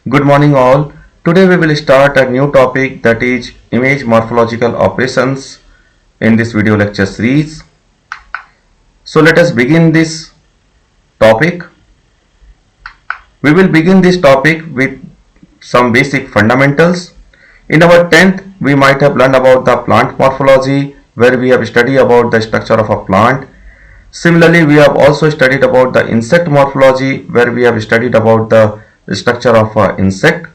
Good morning all. Today we will start a new topic, that is image morphological operations in this video lecture series. So let us begin this topic. We will begin this topic with some basic fundamentals. In our 10th we might have learned about the plant morphology, where we have studied about the structure of a plant. Similarly, we have also studied about the insect morphology, where we have studied about the structure of an insect.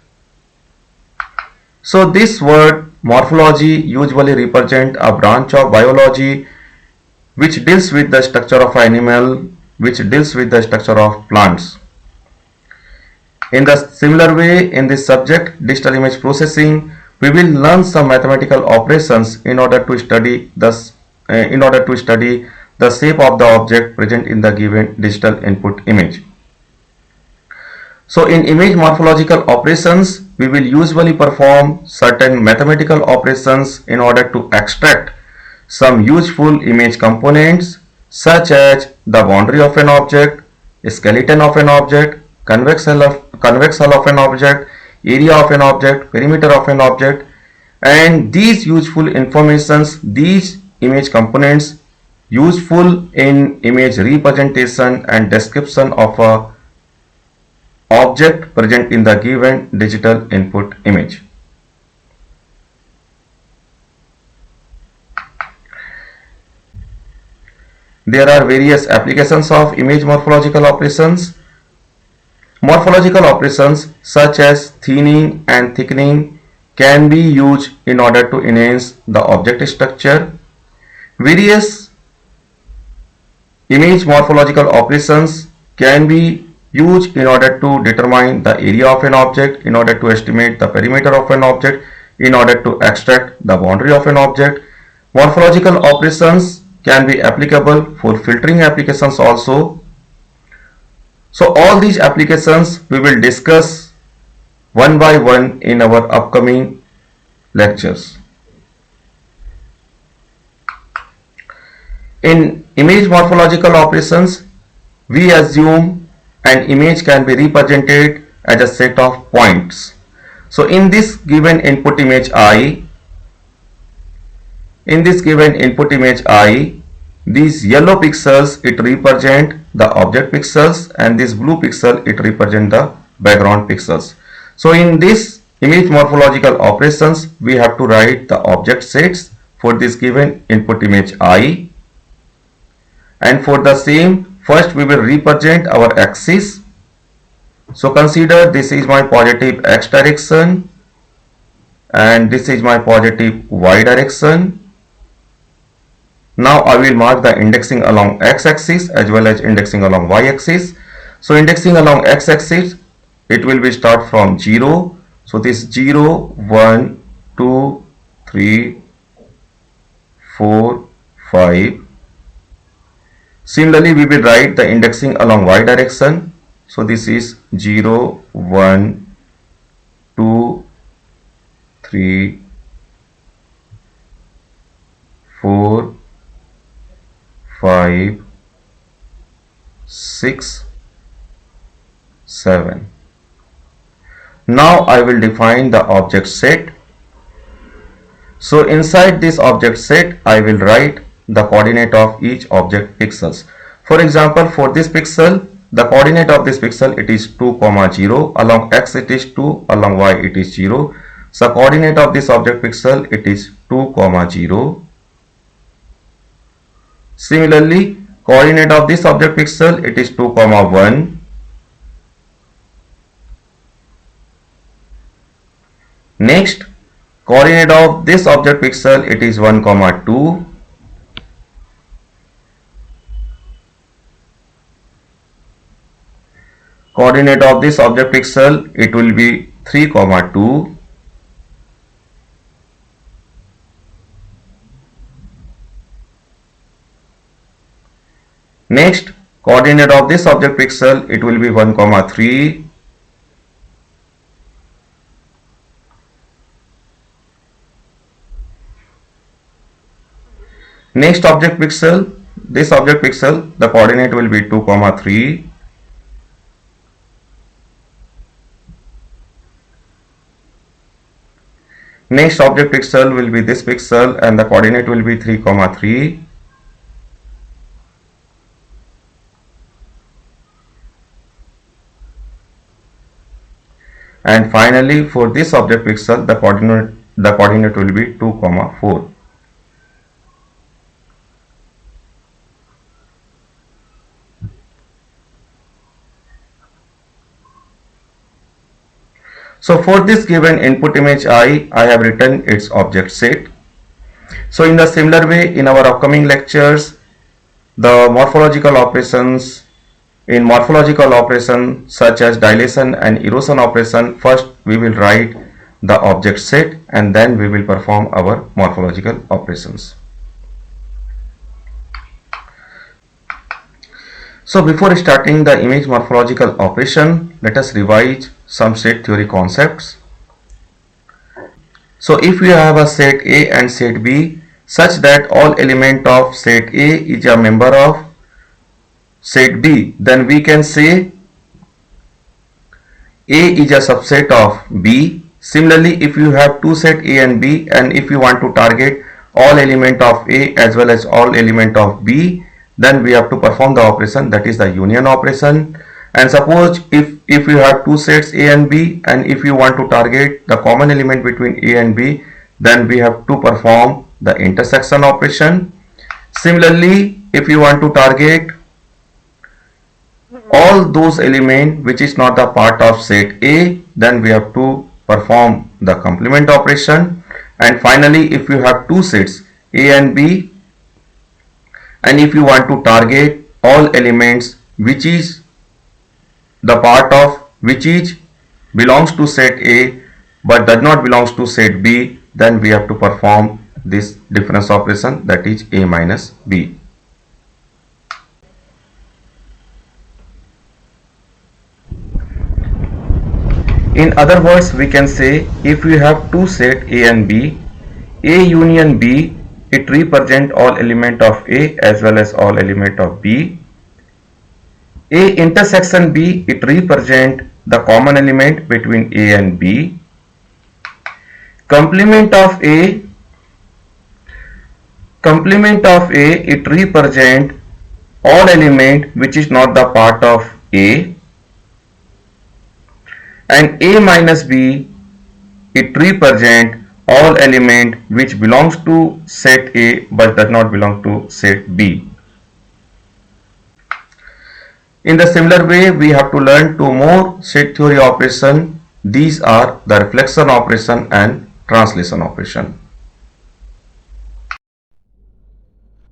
So this word morphology usually represent a branch of biology which deals with the structure of animal, which deals with the structure of plants. In the similar way, in this subject, digital image processing, we will learn some mathematical operations in order to study the shape of the object present in the given digital input image. So in image morphological operations, we will usually perform certain mathematical operations in order to extract some useful image components, such as the boundary of an object, skeleton of an object, convex hull of an object, area of an object, perimeter of an object, and these useful informations, these image components useful in image representation and description of a object present in the given digital input image. There are various applications of image morphological operations. Morphological operations such as thinning and thickening can be used in order to enhance the object structure. Various image morphological operations can be used in order to determine the area of an object, in order to estimate the perimeter of an object, in order to extract the boundary of an object. Morphological operations can be applicable for filtering applications also. So all these applications we will discuss one by one in our upcoming lectures. In image morphological operations, we assume an image can be represented as a set of points. So in this given input image I, these yellow pixels, it represent the object pixels, and this blue pixel, it represent the background pixels. So in this image morphological operations, we have to write the object sets for this given input image I, and for the same, first we will represent our axis. So consider this is my positive x direction and this is my positive y direction. Now I will mark the indexing along x axis as well as indexing along y axis. So indexing along x axis, it will be start from 0. So this 0, 1, 2, 3, 4, 5. Similarly, we will write the indexing along y direction. So this is 0, 1, 2, 3, 4, 5, 6, 7. Now I will define the object set. So inside this object set, I will write the coordinate of each object pixels. For example, for this pixel, the coordinate of this pixel, it is 2, 0. Along x it is 2, along y it is 0. So coordinate of this object pixel, it is 2, 0. Similarly, coordinate of this object pixel, it is 2, 1. Next, coordinate of this object pixel, it is 1, 2. Coordinate of this object pixel, it will be 3, 2. Next, coordinate of this object pixel, it will be 1, 3. Next object pixel, this object pixel, the coordinate will be 2, 3. Next object pixel will be this pixel and the coordinate will be 3, 3. And finally for this object pixel the coordinate will be 2, 4. So for this given input image I have written its object set. So in the similar way, in our upcoming lectures, the morphological operations, in morphological operation such as dilation and erosion operation, first we will write the object set and then we will perform our morphological operations. So before starting the image morphological operation, let us revise some set theory concepts. So if we have a set A and set B such that all element of set A is a member of set B, then we can say A is a subset of B. Similarly, if you have two set A and B and if you want to target all element of A as well as all element of B, then we have to perform the operation, that is the union operation. And suppose if you have two sets A and B and if you want to target the common element between A and B, then we have to perform the intersection operation. Similarly, if you want to target all those elements which is not the part of set A, then we have to perform the complement operation. And finally, if you have two sets A and B and if you want to target all elements which is the part of which is belongs to set A but does not belongs to set B, then we have to perform this difference operation, that is A minus B. In other words, we can say if we have two set A and B, A union B, it represent all element of A as well as all element of B. A intersection B, it represent the common element between A and B. Complement of A, it represent all element which is not the part of A. And A minus B, it represent all element which belongs to set A but does not belong to set B. In the similar way, we have to learn two more set theory operation. These are the reflection operation and translation operation.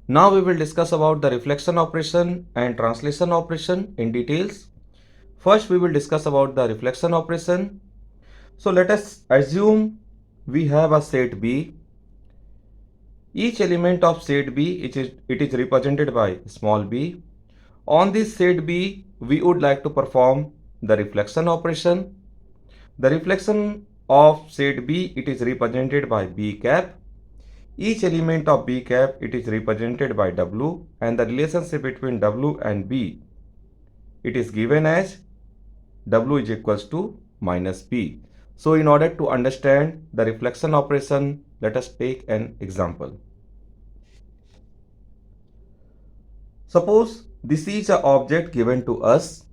Now we will discuss about the reflection operation and translation operation in details. First we will discuss about the reflection operation. So let us assume we have a set B. Each element of set B it is represented by small b. On this set B, we would like to perform the reflection operation. The reflection of set B, it is represented by B cap. Each element of B cap, it is represented by W, and the relationship between W and B, it is given as W is equals to minus B. So in order to understand the reflection operation, let us take an example. Suppose this is an object given to us,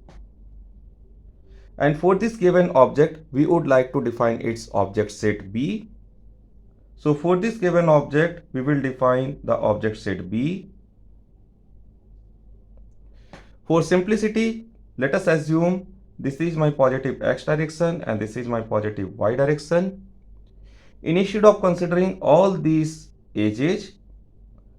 and for this given object we would like to define its object set B. So for this given object we will define the object set B. For simplicity, let us assume this is my positive x direction and this is my positive y direction. Instead of considering all these edges,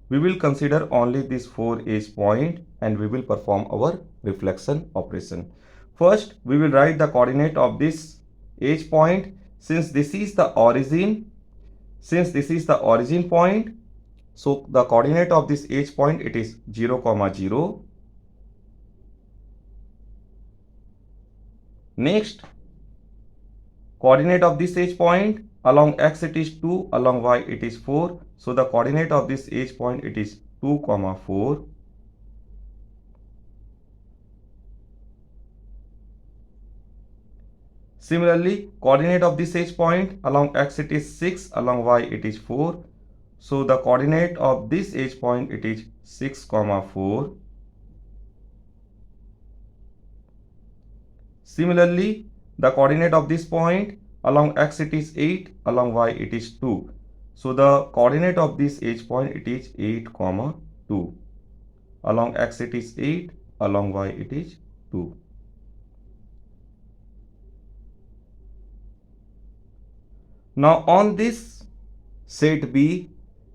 we will consider only these four edge point and we will perform our reflection operation. First, we will write the coordinate of this edge point. Since this is the origin point, so the coordinate of this edge point, it is 0, 0. Next, coordinate of this edge point, along x it is 2, along y it is 4. So the coordinate of this edge point, it is 2, 4. Similarly, coordinate of this edge point, along x it is 6, along y it is 4. So the coordinate of this edge point it is 6, 4. Similarly, the coordinate of this point, along x it is 8, along y it is 2. So the coordinate of this edge point it is 8, 2. Along x it is 8, along y it is 2. Now on this set B,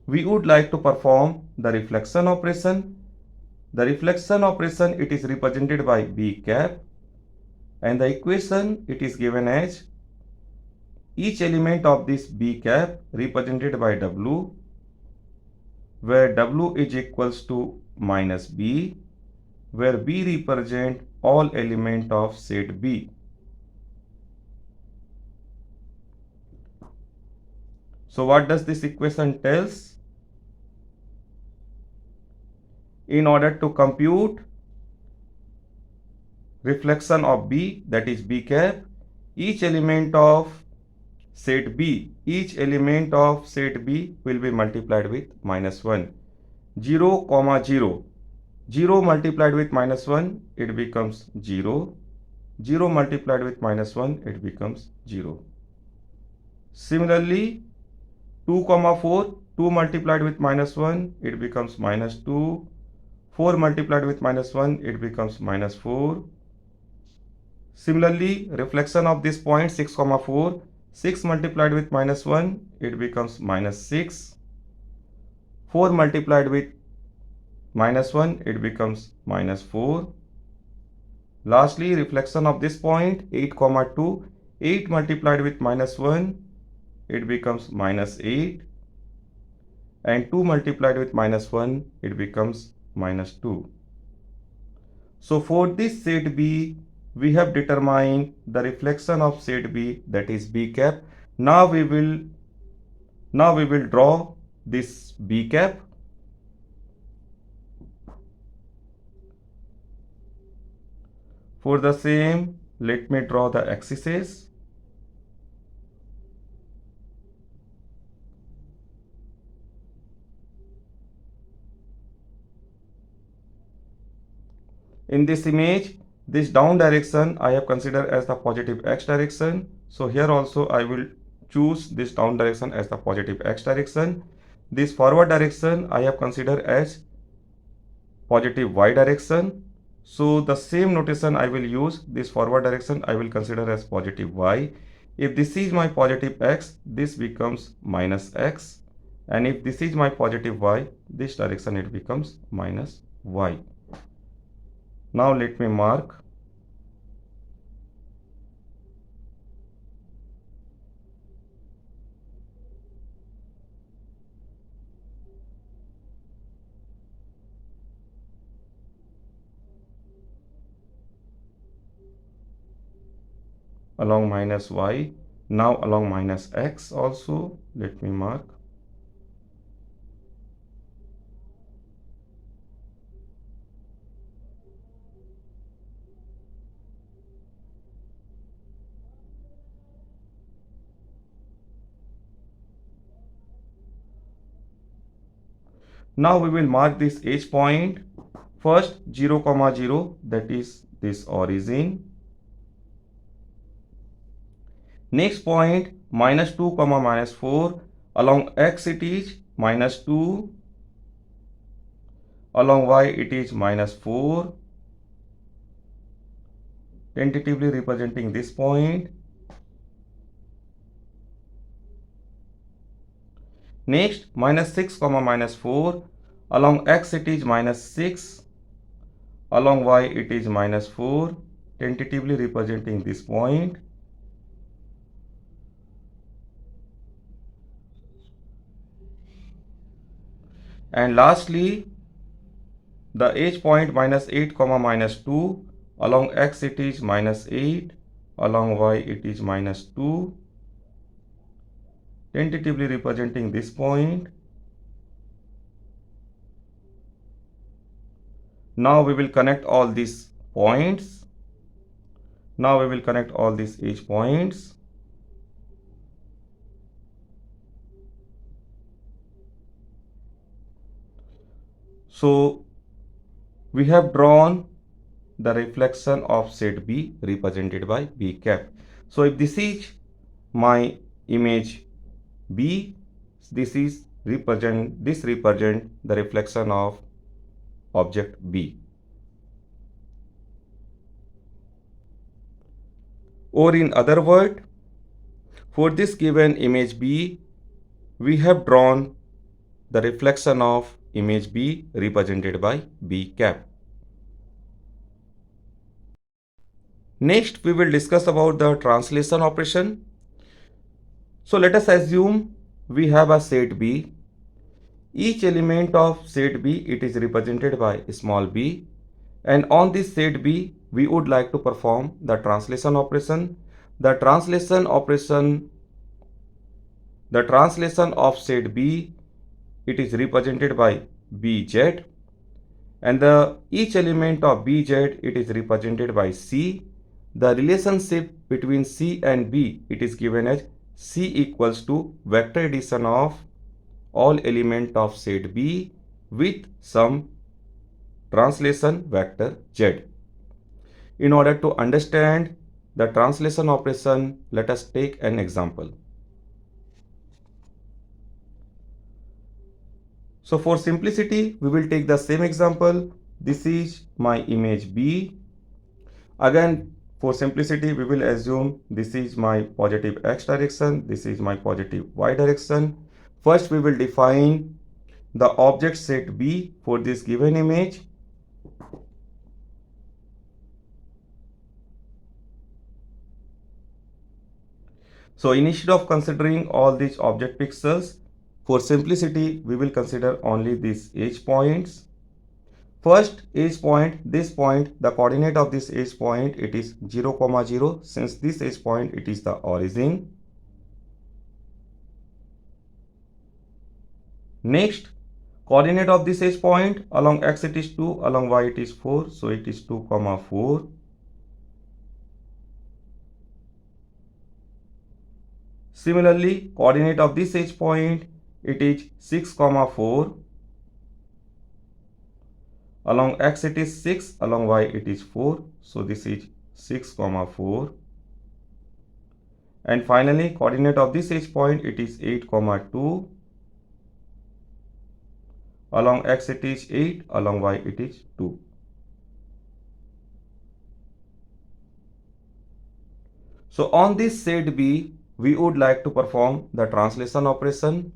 we would like to perform the reflection operation. The reflection operation it is represented by B cap, and the equation it is given as each element of this B cap represented by W, where W is equals to minus B, where B represent all element of set B. So what does this equation tells? In order to compute reflection of B, that is B cap, each element of set B will be multiplied with minus 1. 0, 0. 0 multiplied with minus 1, it becomes 0. 0 multiplied with minus 1, it becomes 0. Similarly, 2, 4. 2 multiplied with minus 1, it becomes minus 2. 4 multiplied with minus 1, it becomes minus 4. Similarly, reflection of this point 6, 4. 6 multiplied with minus 1, it becomes minus 6. 4 multiplied with minus 1, it becomes minus 4. Lastly, reflection of this point 8, 2. 8 multiplied with minus 1, it becomes minus 8. And 2 multiplied with minus 1, it becomes minus 2. So for this set B, we have determined the reflection of set B, that is B cap. Now we will draw this B cap. For the same, let me draw the axes. In this image, this down direction I have considered as the positive x direction. So here also I will choose this down direction as the positive x direction. This forward direction I have considered as positive y direction. So the same notation I will use. This forward direction I will consider as positive y. If this is my positive x, this becomes minus x. And if this is my positive y, this direction it becomes minus y. Now let me mark. Along minus y. Now along minus x also, let me mark. Now we will mark this edge point. First 0, 0, that is this origin. Next point minus 2, minus 4. Along x it is minus 2. Along y it is minus 4. Tentatively representing this point. Next minus 6, minus 4. Along x it is minus 6. Along y it is minus 4. Tentatively representing this point. And lastly, the edge point minus 8, minus 2. Along x it is minus 8. Along y it is minus 2. Tentatively representing this point. Now we will connect all these points. Now we will connect all these edge points. So we have drawn the reflection of set B represented by B cap. So if this is my image B, this represent the reflection of object B. Or in other word, for this given image B, we have drawn the reflection of image B represented by B cap. Next, we will discuss about the translation operation. So let us assume we have a set B. Each element of set B, it is represented by small b, and on this set B, we would like to perform the translation operation. The translation of set B, it is represented by Bz, and each element of Bz, it is represented by C. The relationship between C and B, it is given as C equals to vector addition of all element of set B with some translation vector Z. In order to understand the translation operation, let us take an example. So for simplicity, we will take the same example. This is my image B. Again, for simplicity, we will assume this is my positive x direction, this is my positive y direction. First, we will define the object set B for this given image. So instead of considering all these object pixels, for simplicity, we will consider only these edge points. First edge point, this point, the coordinate of this edge point, it is 0, 0. Since this edge point, it is the origin. Next, coordinate of this edge point, along x it is 2, along y it is 4. So it is 2, 4. Similarly, coordinate of this edge point, it is 6, 4. Along x it is 6, along y it is 4. So this is 6, 4. And finally, coordinate of this edge point, it is 8, 2. Along x it is 8, along y it is 2. So on this set B, we would like to perform the translation operation.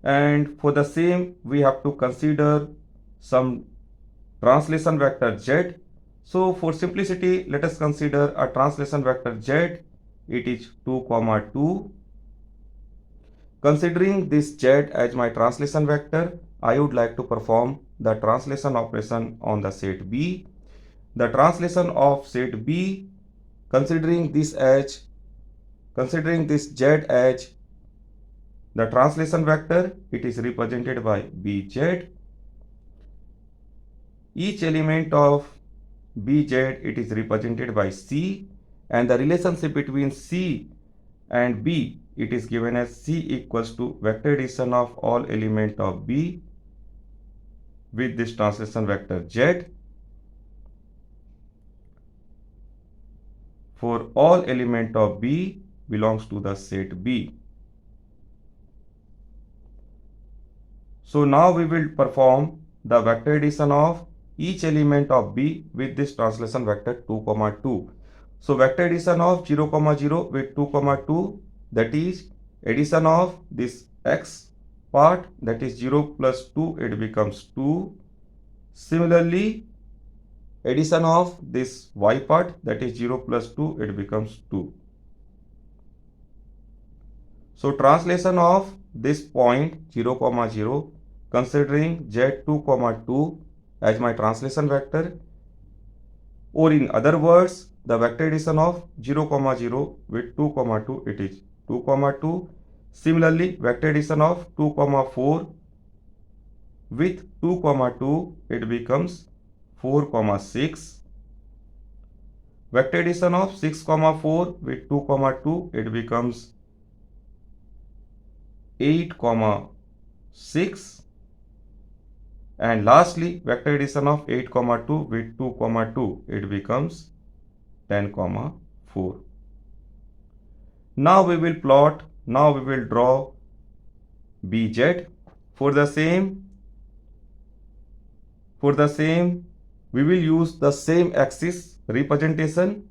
And for the same, we have to consider some translation vector Z. So for simplicity, let us consider a translation vector Z. It is 2, 2. Considering this Z as my translation vector, I would like to perform the translation operation on the set B. The translation of set B, considering this Z as the translation vector, it is represented by Bz. Each element of Bz, it is represented by C, and the relationship between C and B, it is given as C equals to vector addition of all element of B with this translation vector Z for all element of B belongs to the set B. So now we will perform the vector addition of each element of B with this translation vector 2, 2. So vector addition of 0, 0 with 2, 2, that is addition of this x part, that is 0 plus 2, it becomes 2. Similarly, addition of this y part, that is 0 plus 2, it becomes 2. So translation of this point 0, 0, considering z2, 2 as my translation vector, or in other words, the vector addition of 0, 0 with 2, 2, it is 2, 2. Similarly, vector addition of 2, 4 with 2, 2, it becomes 4, 6. vector addition of 6, 4 with 2, 2, it becomes 8, 6. And lastly, vector addition of 8, 2 with 2, 2, it becomes 10, 4. Now we will draw BZ. For the same, we will use the same axis representation.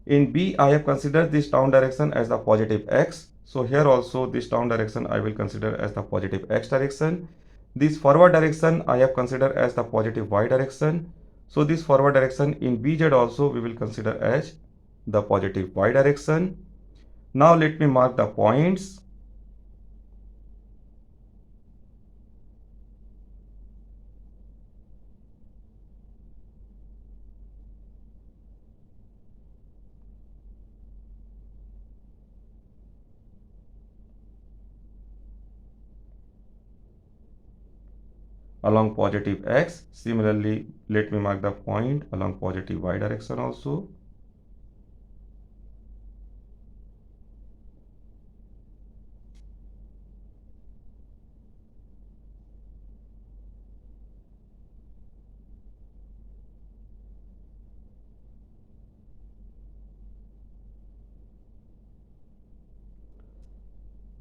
In B, I have considered this down direction as the positive X. So here also this down direction I will consider as the positive X direction. This forward direction I have considered as the positive Y direction. So this forward direction in BZ also we will consider as the positive Y direction. Now let me mark the points. Along positive X. Similarly, let me mark the point along positive Y direction also.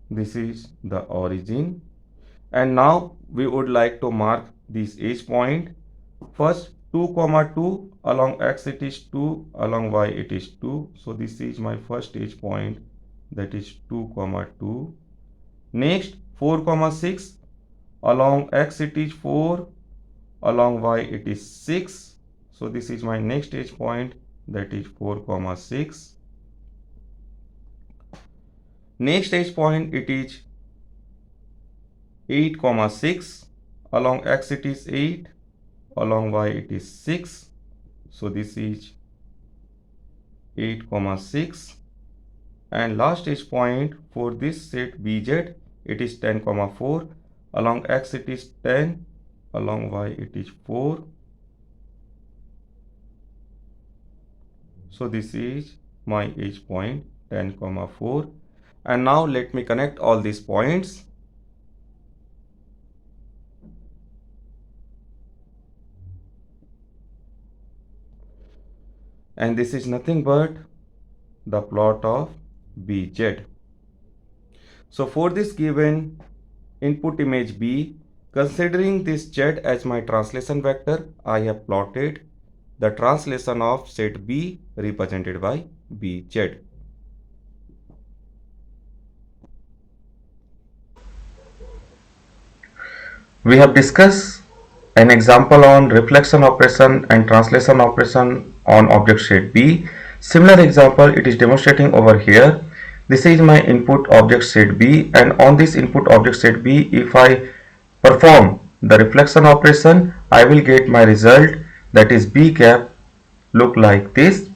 This is the origin. And now we would like to mark this edge point. First 2, 2, along X it is 2, along Y it is 2. So this is my first edge point, that is 2, 2. Next 4, 6, along X it is 4, along Y it is 6. So this is my next edge point, that is 4, 6. Next edge point it is 8, 6, along X it is 8, along Y it is 6. So this is 8, 6. And last edge point for this set BZ, it is 10, 4, along X it is 10, along Y it is 4. So this is my edge point 10, 4. And now let me connect all these points. And this is nothing but the plot of BZ. So for this given input image B, considering this Z as my translation vector, I have plotted the translation of set B represented by BZ. We have discussed an example on reflection operation and translation operation on object set B. Similar example it is demonstrating over here. This is my input object set B, and on this input object set B, if I perform the reflection operation, I will get my result, that is B cap, look like this.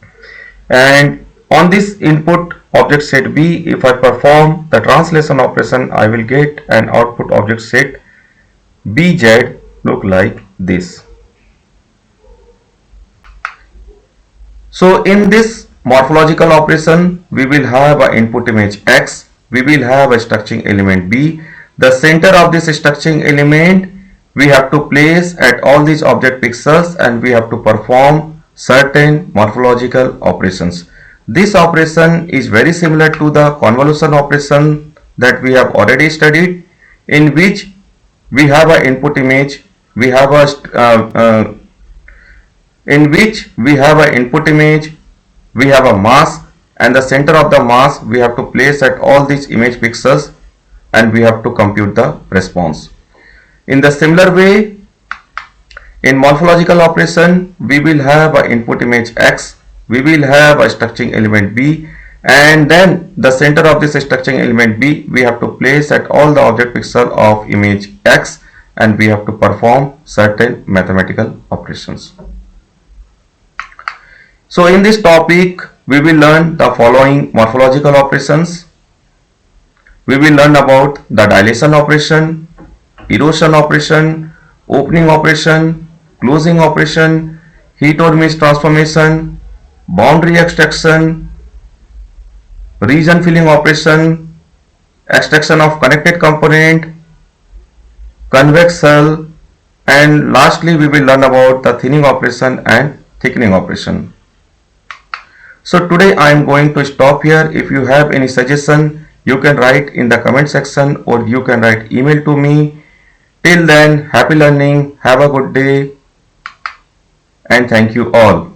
And on this input object set B, if I perform the translation operation, I will get an output object set BZ, look like this. So in this morphological operation, we will have an input image X, we will have a structuring element B. The center of this structuring element we have to place at all these object pixels, and we have to perform certain morphological operations. This operation is very similar to the convolution operation that we have already studied, in which we have an input image, we have a we have a mask, and the center of the mask we have to place at all these image pixels, and we have to compute the response. In the similar way, in morphological operation, we will have an input image X, we will have a structuring element B, and then the center of this structuring element B we have to place at all the object pixel of image X, and we have to perform certain mathematical operations. So in this topic we will learn the following morphological operations. We will learn about the dilation operation, erosion operation, opening operation, closing operation, heat or mist transformation, boundary extraction, region filling operation, extraction of connected component, convex hull, and lastly we will learn about the thinning operation and thickening operation. So today I am going to stop here. If you have any suggestion, you can write in the comment section or you can write email to me. Till then, happy learning, have a good day, and thank you all.